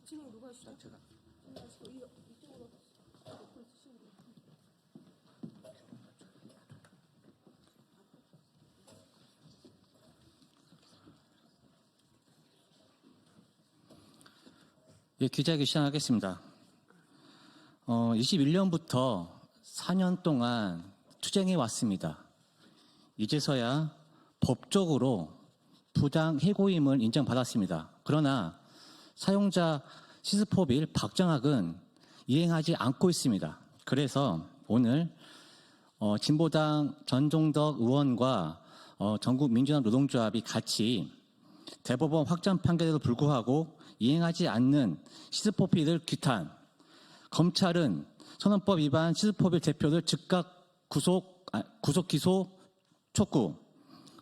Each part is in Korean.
진행 누가 하시죠? 제가. 이쪽으로 옆으로 쓰시면 돼요. 예, 기자회견 시작하겠습니다. 21년부터 4년 동안 투쟁해 왔습니다. 이제서야 법적으로 부당 해고임을 인정받았습니다. 그러나 사용자 시스포빌 박정학은 이행하지 않고 있습니다. 그래서 오늘 진보당 전종덕 의원과 전국민주당 노동조합이 같이 대법원 확정 판결에도 불구하고 이행하지 않는 시스포빌을 규탄, 검찰은 선언법 위반 시스포빌 대표를 즉각 구속 기소 촉구,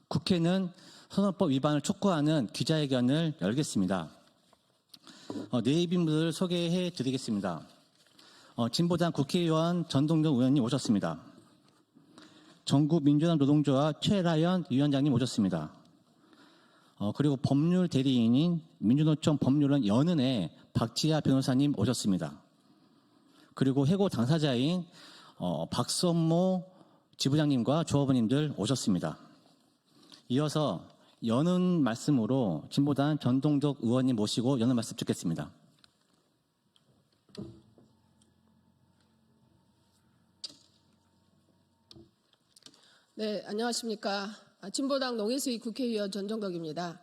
국회는 선언법 위반을 촉구하는 기자회견을 열겠습니다. 내입인물을 소개해 드리겠습니다. 진보당 국회의원 전동정 의원님 오셨습니다. 전국민주당 노동조합 최라연 위원장님 오셨습니다. 그리고 법률 대리인인 민주노총 법률원 연은의 박지하 변호사님 오셨습니다. 그리고 해고 당사자인 박선모 지부장님과 조합원님들 오셨습니다. 이어서 연은 말씀으로 진보당 전동덕 의원님 모시고 연은 말씀 듣겠습니다. 네, 안녕하십니까. 진보당 농해수위 국회의원 전정덕입니다.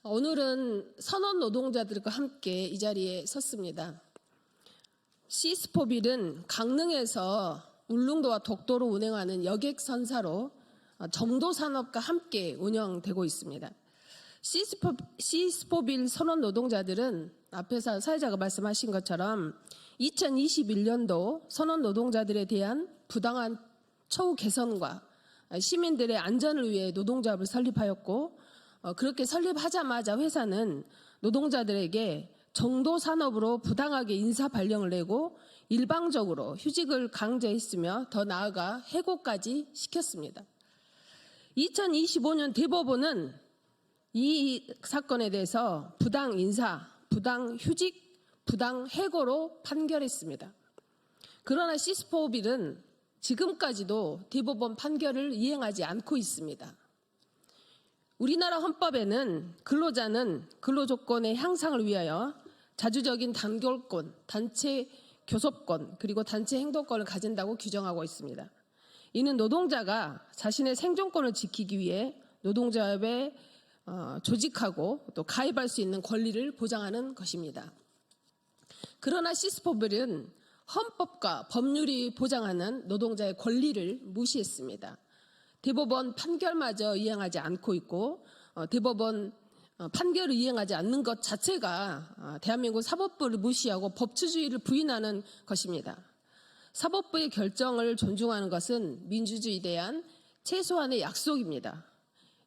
오늘은 선원 노동자들과 함께 이 자리에 섰습니다. 시스포빌은 강릉에서 울릉도와 독도로 운행하는 여객선사로 정도산업과 함께 운영되고 있습니다. 시스포빌 선원 노동자들은 앞에서 사회자가 말씀하신 것처럼 2021년도 선원 노동자들에 대한 부당한 처우 개선과 시민들의 안전을 위해 노동조합을 설립하였고 그렇게 설립하자마자 회사는 노동자들에게 정도산업으로 부당하게 인사 발령을 내고 일방적으로 휴직을 강제했으며 더 나아가 해고까지 시켰습니다. 2025년 대법원은 이 사건에 대해서 부당 인사, 부당 휴직, 부당 해고로 판결했습니다. 그러나 시스포빌은 지금까지도 대법원 판결을 이행하지 않고 있습니다. 우리나라 헌법에는 근로자는 근로조건의 향상을 위하여 자주적인 단결권, 단체 교섭권, 그리고 단체 행동권을 가진다고 규정하고 있습니다. 이는 노동자가 자신의 생존권을 지키기 위해 노동조합에 조직하고 또 가입할 수 있는 권리를 보장하는 것입니다. 그러나 시스포빌은 헌법과 법률이 보장하는 노동자의 권리를 무시했습니다. 대법원 판결마저 이행하지 않고 있고 대법원 판결을 이행하지 않는 것 자체가 대한민국 사법부를 무시하고 법치주의를 부인하는 것입니다. 사법부의 결정을 존중하는 것은 민주주의에 대한 최소한의 약속입니다.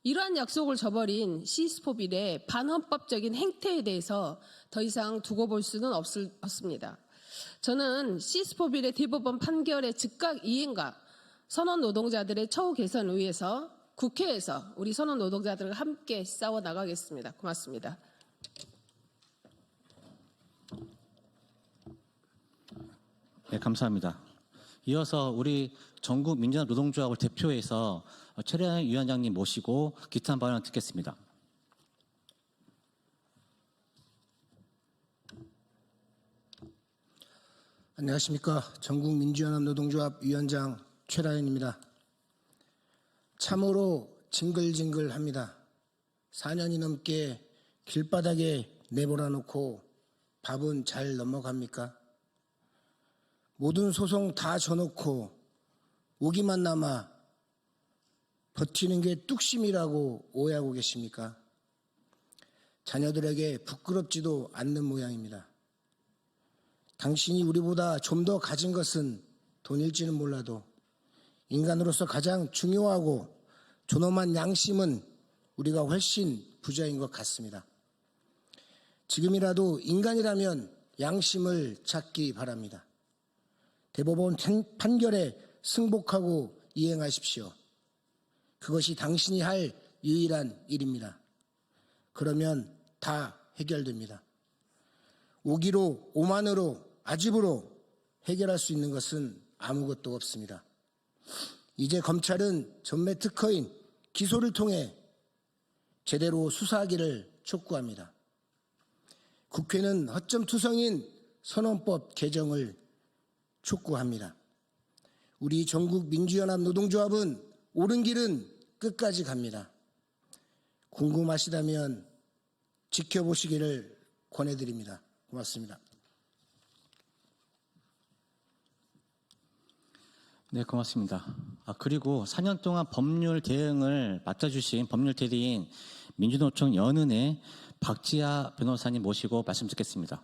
이러한 약속을 저버린 시스포빌의 반헌법적인 행태에 대해서 더 이상 두고 볼 수는 없습니다. 저는 시스포빌의 대법원 판결의 즉각 이행과 선원 노동자들의 처우 개선을 위해서 국회에서 우리 선원 노동자들과 함께 싸워 나가겠습니다. 고맙습니다. 네, 감사합니다. 이어서 우리 전국 민주당 노동조합을 대표해서 최라연 위원장님 모시고 기탄 발언 듣겠습니다. 안녕하십니까. 전국민주연합 노동조합 위원장 최라연입니다. 참으로 징글징글합니다. 4년이 넘게 길바닥에 내몰아 놓고 밥은 잘 넘어갑니까? 모든 소송 다 져놓고 오기만 남아 버티는 게 뚝심이라고 오해하고 계십니까? 자녀들에게 부끄럽지도 않는 모양입니다. 당신이 우리보다 좀 더 가진 것은 돈일지는 몰라도 인간으로서 가장 중요하고 존엄한 양심은 우리가 훨씬 부자인 것 같습니다. 지금이라도 인간이라면 양심을 찾기 바랍니다. 대법원 판결에 승복하고 이행하십시오. 그것이 당신이 할 유일한 일입니다. 그러면 다 해결됩니다. 오기로, 오만으로, 아집으로 해결할 수 있는 것은 아무것도 없습니다. 이제 검찰은 전매 특허인 기소를 통해 제대로 수사하기를 촉구합니다. 국회는 허점투성인 선언법 개정을 촉구합니다. 우리 전국 민주연합 노동조합은 옳은 길은 끝까지 갑니다. 궁금하시다면 지켜보시기를 권해드립니다. 고맙습니다. 네, 고맙습니다. 그리고 4년 동안 법률 대응을 맡아주신 법률 대리인 민주노총 연은의 박지아 변호사님 모시고 말씀 듣겠습니다.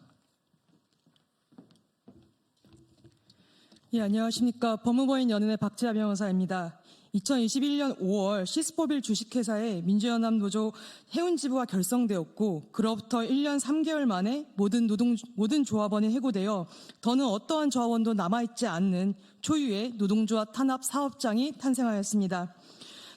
예, 안녕하십니까. 법무법인 연은의 박지아 변호사입니다. 2021년 5월 시스포빌 주식회사의 민주연합 노조 해운지부가 결성되었고 그로부터 1년 3개월 만에 모든 조합원이 해고되어 더는 어떠한 조합원도 남아있지 않는 초유의 노동조합 탄압 사업장이 탄생하였습니다.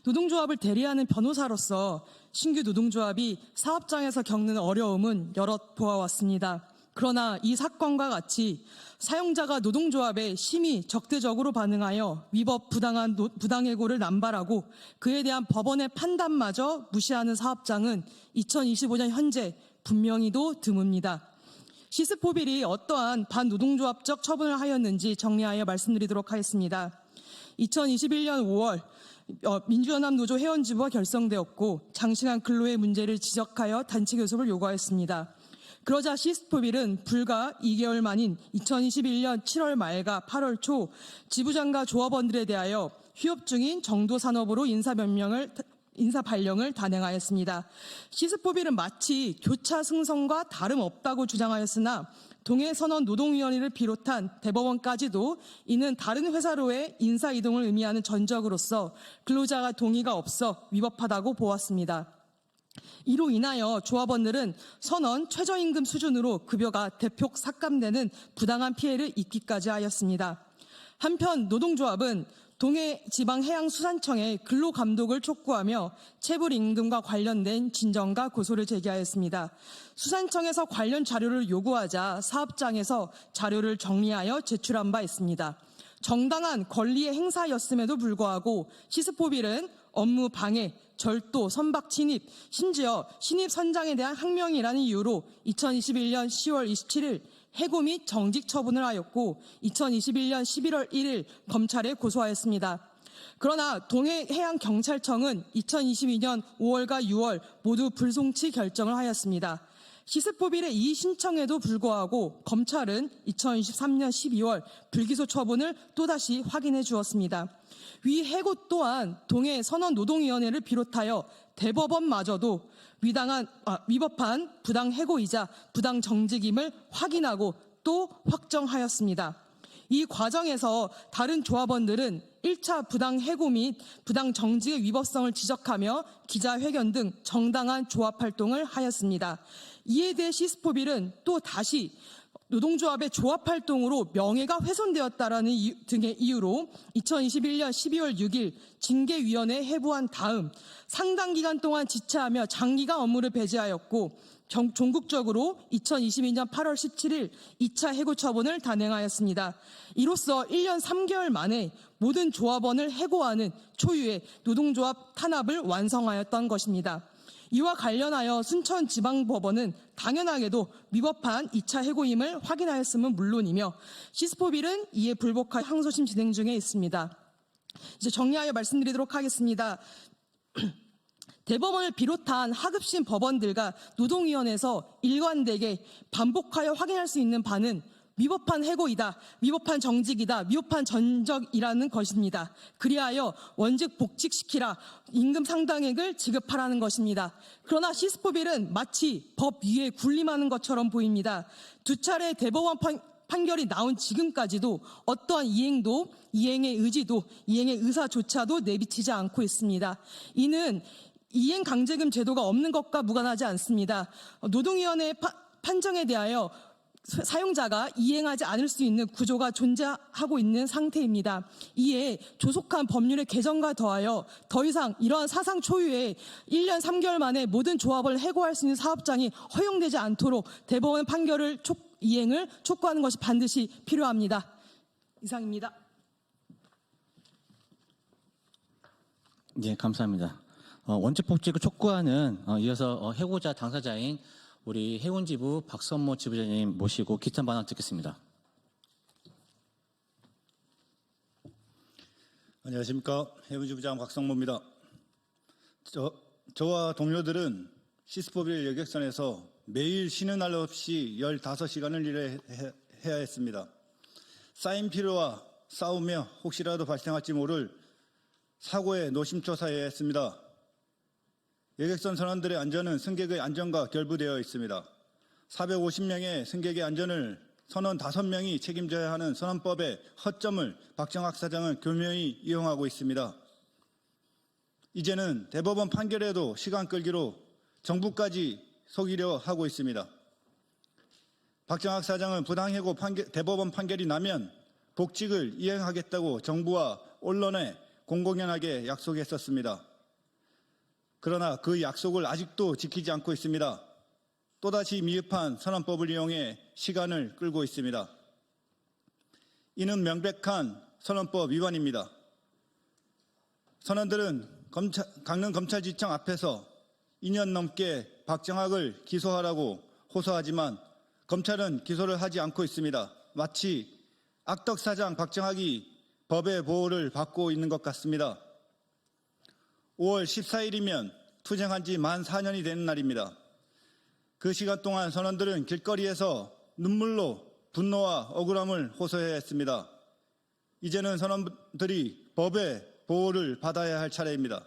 노동조합을 대리하는 변호사로서 신규 노동조합이 사업장에서 겪는 어려움은 여럿 보아왔습니다. 그러나 이 사건과 같이 사용자가 노동조합에 심히 적대적으로 반응하여 위법 부당해고를 남발하고 그에 대한 법원의 판단마저 무시하는 사업장은 2025년 현재 분명히도 드뭅니다. 시스포빌이 어떠한 반노동조합적 처분을 하였는지 정리하여 말씀드리도록 하겠습니다. 2021년 5월 민주연합 노조 회원지부가 결성되었고 장시간 근로의 문제를 지적하여 단체 교섭을 요구하였습니다. 그러자 시스포빌은 불과 2개월 만인 2021년 7월 말과 8월 초 지부장과 조합원들에 대하여 휴업 중인 정도산업으로 인사 발령을 단행하였습니다. 시스포빌은 마치 교차 승선과 다름없다고 주장하였으나 동해선언 노동위원회를 비롯한 대법원까지도 이는 다른 회사로의 인사 이동을 의미하는 전적으로서 근로자가 동의가 없어 위법하다고 보았습니다. 이로 인하여 조합원들은 선언 최저임금 수준으로 급여가 대폭 삭감되는 부당한 피해를 입기까지 하였습니다. 한편 노동조합은 동해지방해양수산청에 근로감독을 촉구하며 체불임금과 관련된 진정과 고소를 제기하였습니다. 수산청에서 관련 자료를 요구하자 사업장에서 자료를 정리하여 제출한 바 있습니다. 정당한 권리의 행사였음에도 불구하고 시스포빌은 업무 방해, 절도, 선박 침입, 심지어 신입 선장에 대한 항명이라는 이유로 2021년 10월 27일 해고 및 정직 처분을 하였고 2021년 11월 1일 검찰에 고소하였습니다. 그러나 동해해양경찰청은 2022년 5월과 6월 모두 불송치 결정을 하였습니다. 시스포빌의 이 신청에도 불구하고 검찰은 2023년 12월 불기소 처분을 또다시 확인해 주었습니다. 위 해고 또한 동해선언노동위원회를 비롯하여 대법원마저도 위법한 부당해고이자 부당정직임을 확인하고 또 확정하였습니다. 이 과정에서 다른 조합원들은 1차 부당해고 및 부당정직의 위법성을 지적하며 기자회견 등 정당한 조합활동을 하였습니다. 이에 대해 시스포빌은 또 다시 노동조합의 조합활동으로 명예가 훼손되었다라는 등의 이유로 2021년 12월 6일 징계위원회에 해부한 다음 상당 기간 동안 지체하며 장기간 업무를 배제하였고 전국적으로 2022년 8월 17일 2차 해고 처분을 단행하였습니다. 이로써 1년 3개월 만에 모든 조합원을 해고하는 초유의 노동조합 탄압을 완성하였던 것입니다. 이와 관련하여 순천지방법원은 당연하게도 위법한 2차 해고임을 확인하였음은 물론이며 시스포빌은 이에 불복하여 항소심 진행 중에 있습니다. 이제 정리하여 말씀드리도록 하겠습니다. 대법원을 비롯한 하급심 법원들과 노동위원회에서 일관되게 반복하여 확인할 수 있는 바는 위법한 해고이다, 위법한 정직이다, 위법한 전적이라는 것입니다. 그리하여 원직 복직시키라, 임금 상당액을 지급하라는 것입니다. 그러나 시스포빌은 마치 법 위에 군림하는 것처럼 보입니다. 두 차례 대법원 판결이 나온 지금까지도 어떠한 이행의 의지도, 이행의 의사조차도 내비치지 않고 있습니다. 이는 이행 강제금 제도가 없는 것과 무관하지 않습니다. 노동위원회의 판정에 대하여 사용자가 이행하지 않을 수 있는 구조가 존재하고 있는 상태입니다. 이에 조속한 법률의 개정과 더하여 더 이상 이러한 사상 초유의 1년 3개월 만에 모든 조합을 해고할 수 있는 사업장이 허용되지 않도록 대법원 판결을 이행을 촉구하는 것이 반드시 필요합니다. 이상입니다. 네, 감사합니다. 원칙 복직을 촉구하는 이어서 해고자 당사자인 우리 해운지부 박선모 지부장님 모시고 기탄 발언 듣겠습니다. 안녕하십니까. 해운지부장 박성모입니다. 저와 동료들은 시스포빌 여객선에서 매일 쉬는 날 없이 15시간을 일해야 했습니다. 쌓인 피로와 싸우며 혹시라도 발생할지 모를 사고에 노심초사해야 했습니다. 여객선 선원들의 안전은 승객의 안전과 결부되어 있습니다. 450명의 승객의 안전을 선원 5명이 책임져야 하는 선원법의 허점을 박정학 사장은 교묘히 이용하고 있습니다. 이제는 대법원 판결에도 시간 끌기로 정부까지 속이려 하고 있습니다. 박정학 사장은 부당해고 대법원 판결이 나면 복직을 이행하겠다고 정부와 언론에 공공연하게 약속했었습니다. 그러나 그 약속을 아직도 지키지 않고 있습니다. 또다시 미흡한 선언법을 이용해 시간을 끌고 있습니다. 이는 명백한 선언법 위반입니다. 선원들은 강릉 검찰지청 앞에서 2년 넘게 박정학을 기소하라고 호소하지만 검찰은 기소를 하지 않고 있습니다. 마치 악덕사장 박정학이 법의 보호를 받고 있는 것 같습니다. 5월 14일이면 투쟁한 지 만 4년이 되는 날입니다. 그 시간 동안 선원들은 길거리에서 눈물로 분노와 억울함을 호소해야 했습니다. 이제는 선원들이 법의 보호를 받아야 할 차례입니다.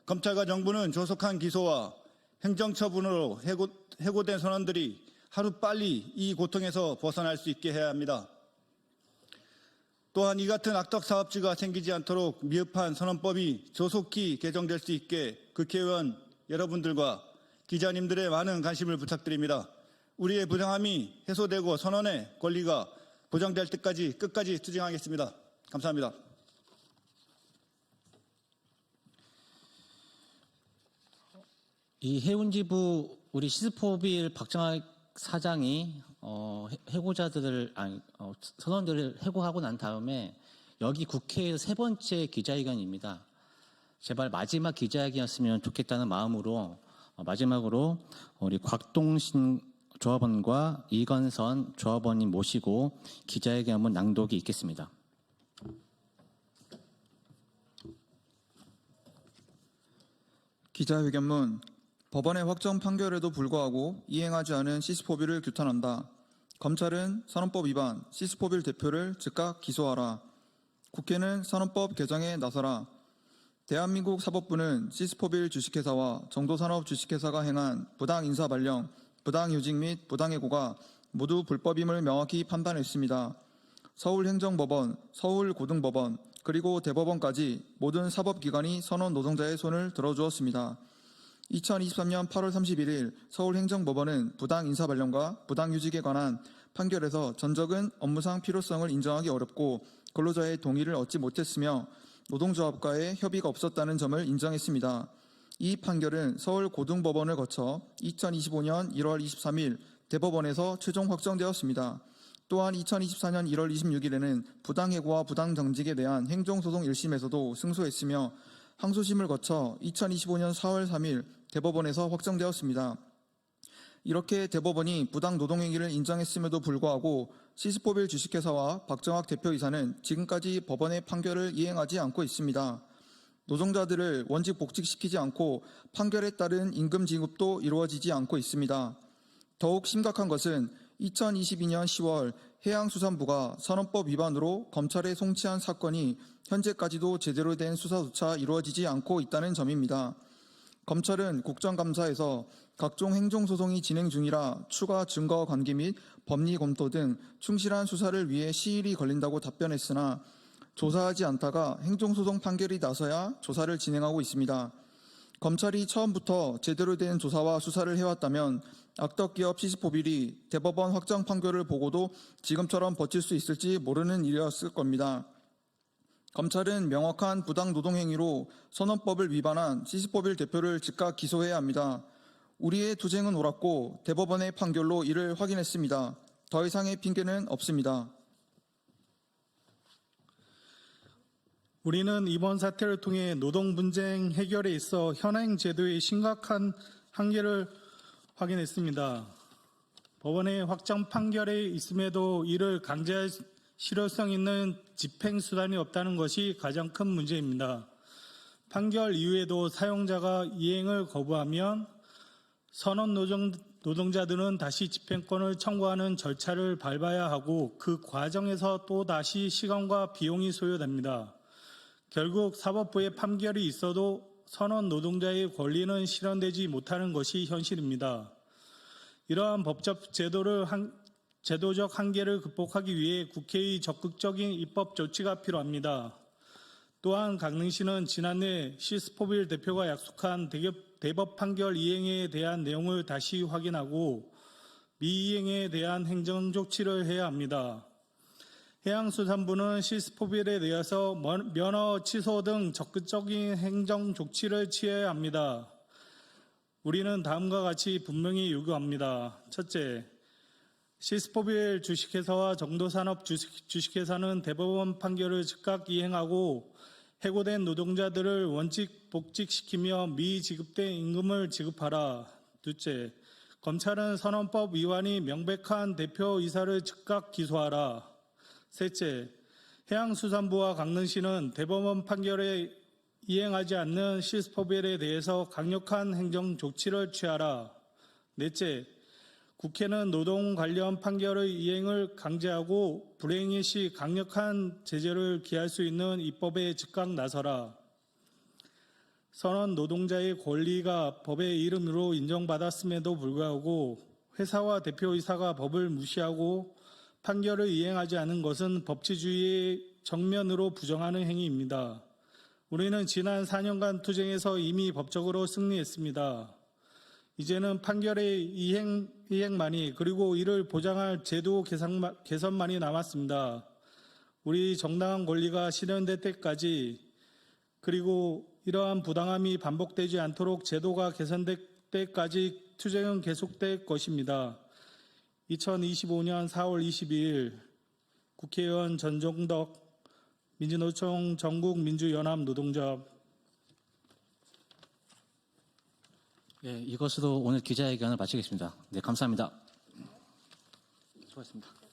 검찰과 정부는 조속한 기소와 행정처분으로 해고된 선원들이 하루빨리 이 고통에서 벗어날 수 있게 해야 합니다. 또한 이 같은 악덕 사업주가 생기지 않도록 미흡한 선언법이 조속히 개정될 수 있게 국회의원 여러분들과 기자님들의 많은 관심을 부탁드립니다. 우리의 부당함이 해소되고 선원의 권리가 보장될 때까지 끝까지 투쟁하겠습니다. 감사합니다. 이 해운지부 우리 시스포빌 박정학 사장이 선원들을 해고하고 난 다음에 여기 국회에서 3번째 기자회견입니다. 제발 마지막 기자회견이었으면 좋겠다는 마음으로 마지막으로 우리 곽동신 조합원과 이건선 조합원님 모시고 기자회견 한번 낭독이 있겠습니다. 기자회견문. 법원의 확정 판결에도 불구하고 이행하지 않은 시스포빌을 규탄한다. 검찰은 선언법 위반, 시스포빌 대표를 즉각 기소하라. 국회는 선언법 개정에 나서라. 대한민국 사법부는 시스포빌 주식회사와 정도산업 주식회사가 행한 부당 인사 발령, 부당 휴직 및 부당해고가 모두 불법임을 명확히 판단했습니다. 서울행정법원, 서울고등법원, 그리고 대법원까지 모든 사법기관이 선원 노동자의 손을 들어주었습니다. 2023년 8월 31일 서울행정법원은 부당 인사 발령과 부당 휴직에 관한 판결에서 전적은 업무상 필요성을 인정하기 어렵고 근로자의 동의를 얻지 못했으며 노동조합과의 협의가 없었다는 점을 인정했습니다. 이 판결은 서울고등법원을 거쳐 2025년 1월 23일 대법원에서 최종 확정되었습니다. 또한 2024년 1월 26일에는 부당해고와 부당정직에 대한 행정소송 1심에서도 승소했으며 항소심을 거쳐 2025년 4월 3일 대법원에서 확정되었습니다. 이렇게 대법원이 부당 노동행위를 인정했음에도 불구하고 시스포빌 주식회사와 박정학 대표이사는 지금까지 법원의 판결을 이행하지 않고 있습니다. 노동자들을 원직 복직시키지 않고 판결에 따른 임금 지급도 이루어지지 않고 있습니다. 더욱 심각한 것은 2022년 10월 해양수산부가 선언법 위반으로 검찰에 송치한 사건이 현재까지도 제대로 된 수사조차 이루어지지 않고 있다는 점입니다. 검찰은 국정감사에서 각종 행정소송이 진행 중이라 추가 증거 관계 및 법리 검토 등 충실한 수사를 위해 시일이 걸린다고 답변했으나 조사하지 않다가 행정소송 판결이 나서야 조사를 진행하고 있습니다. 검찰이 처음부터 제대로 된 조사와 수사를 해왔다면 악덕기업 시스포빌이 대법원 확정 판결을 보고도 지금처럼 버틸 수 있을지 모르는 일이었을 겁니다. 검찰은 명확한 부당 노동행위로 선언법을 위반한 시스포빌 대표를 즉각 기소해야 합니다. 우리의 투쟁은 옳았고 대법원의 판결로 이를 확인했습니다. 더 이상의 핑계는 없습니다. 우리는 이번 사태를 통해 노동 분쟁 해결에 있어 현행 제도의 심각한 한계를 확인했습니다. 법원의 확정 판결에 있음에도 이를 강제할 실효성 있는 집행 수단이 없다는 것이 가장 큰 문제입니다. 판결 이후에도 사용자가 이행을 거부하면 선원 노동자들은 다시 집행권을 청구하는 절차를 밟아야 하고 그 과정에서 또 다시 시간과 비용이 소요됩니다. 결국 사법부의 판결이 있어도 선원 노동자의 권리는 실현되지 못하는 것이 현실입니다. 이러한 법적 제도적 한계를 극복하기 위해 국회의 적극적인 입법 조치가 필요합니다. 또한 강릉시는 지난해 시스포빌 대표가 약속한 대법 판결 이행에 대한 내용을 다시 확인하고 미이행에 대한 행정 조치를 해야 합니다. 해양수산부는 시스포빌에 대해서 면허 취소 등 적극적인 행정 조치를 취해야 합니다. 우리는 다음과 같이 분명히 요구합니다. 첫째, 시스포빌 주식회사와 정도산업 주식회사는 대법원 판결을 즉각 이행하고 해고된 노동자들을 원직 복직시키며 미지급된 임금을 지급하라. 둘째, 검찰은 선언법 위반이 명백한 대표이사를 즉각 기소하라. 셋째, 해양수산부와 강릉시는 대법원 판결에 이행하지 않는 시스포빌에 대해서 강력한 행정 조치를 취하라. 넷째, 국회는 노동 관련 판결의 이행을 강제하고 불행의 시 강력한 제재를 기할 수 있는 입법에 즉각 나서라. 선원 노동자의 권리가 법의 이름으로 인정받았음에도 불구하고 회사와 대표이사가 법을 무시하고 판결을 이행하지 않은 것은 법치주의의 정면으로 부정하는 행위입니다. 우리는 지난 4년간 투쟁에서 이미 법적으로 승리했습니다. 이제는 판결의 이행만이 그리고 이를 보장할 제도 개선만이 남았습니다. 우리 정당한 권리가 실현될 때까지 그리고 이러한 부당함이 반복되지 않도록 제도가 개선될 때까지 투쟁은 계속될 것입니다. 2025년 4월 22일 국회의원 전종덕 민주노총 전국민주연합노동조합. 네, 이것으로 오늘 기자회견을 마치겠습니다. 네, 감사합니다. 수고하셨습니다.